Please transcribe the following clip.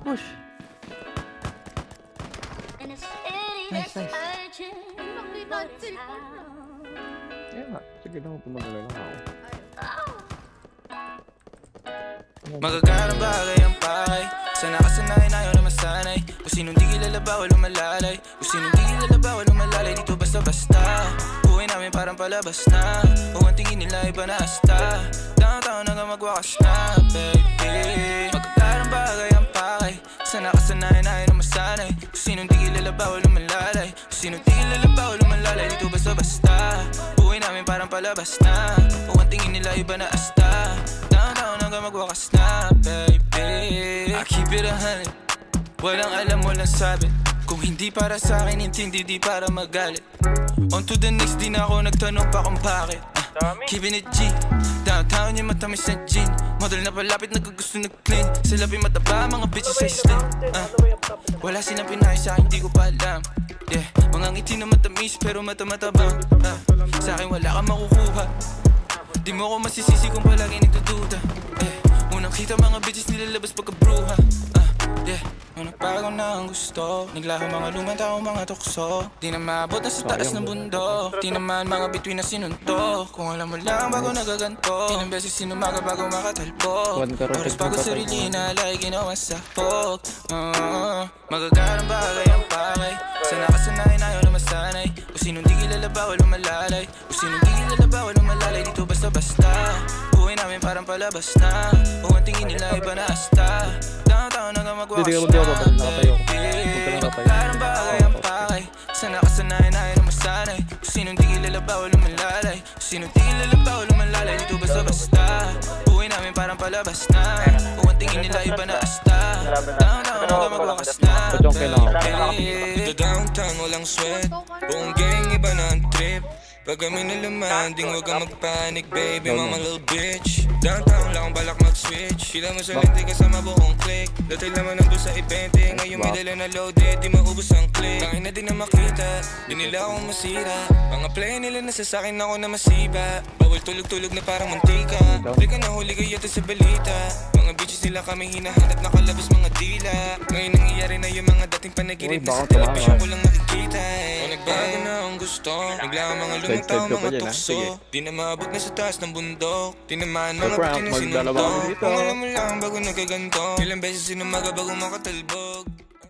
push. Nice, nice. Kaya nga, sige lang, pumagala lang ako. Magagarang bagay ang pakay. Sana kasanayan ayaw na masanay. Kung sinong di kilala bawal umalalay. Kung sinong di kilala bawal umalalay. Dito basta-basta buhay namin parang palabas na. Kung ang tingin nila iba na hasta. Downtown hanggang magwakas na, baby. Magagarang bagay ang pakay. Sana kasanayan ayaw na masanay. Kung sinong di kilala bawal umalalay. Kung sinong di kilala bawal umalalay. Dito basta-basta buhay namin parang palabas na. Kung ang tingin nila iba na hasta. Downtown hanggang magwakas na, baby. I keep it 100. Walang alam, walang sabi. Kung hindi para sa akin, intindi, di para magalit. On to the next, di na ako nagtanong pa kung bakit. Keeping it G. Downtown yung matamis na gin. Model na palapit, nagkagusto nag-clean. Sa labi mataba, mga bitches ay slim. Wala silang pinay sa akin, di ko pa alam. Yeah, mga ngiti na matamis, pero mata-matabang. Sa akin wala kang makukuha. Di mo ako masisisi kung palagi nagdududa. Unang kita mga bitches nilalabas pagkabruha. Yeah, nung nagbago na ang gusto. Naglaho mga lumang tao, mga tukso. Di na maabot na sa taas ng bundok. Di naman mga bituin na sinuntok. Kung alam mo lang bago nagaganto. Ilang beses sinumaga bago makatalbog. Oras bago sarili na alay ginawa sa hapog. Magagarang bagay ang pakay. Sana kasanayan ayaw na masanay. Kung sinong di kilala bawal umalalay. Kung sinong di kilala bawal umalalay. Dito basta-basta buhay namin parang palabas na. Kung ang tingin nila iba na hasta. Downtown hanggang magwakas na, baby. Magagarang bagay ang pakay. Sana kasanayan ayaw na masanay. Kung sinong di kilala bawal umalalay. Kung sinong di kilala bawal umalalay. Dito basta-basta buhay namin parang palabas na. Kung ang tingin nila iba na hasta. Downtown hanggang magwakas na, baby. Downtown walang sweat. Buong gang iba na ang trip. Pag kami nalamanding, huwag kang magpanik, baby, mama little bitch. Downtown lang akong balak mag-switch. Kila mo sa lente kasama buong click. Dati naman nandun sa ibente, ngayon may dala na loaded, di maubos ang click. Tangin na din na makita, di nila akong masira. Mga play nila nasa sakin ako na masiba. Bawal tulog-tulog na parang mantika. Di ka nahuli kayo sa balita. Mga bitches nila kami hinahanap, nakalabas mga dila. Ngayon nangyayari na yung mga dating panaginip na sa television ko lang nakikita Kung nagbago na ang gusto, naglang mga lumang tao, mga tukso. Di na maabot na sa taas ng bundok. Di naman mga bitin na sinuntok. Kung alam mo lang bago nagkaganto. Ilang beses sinumaga bago makatalbog.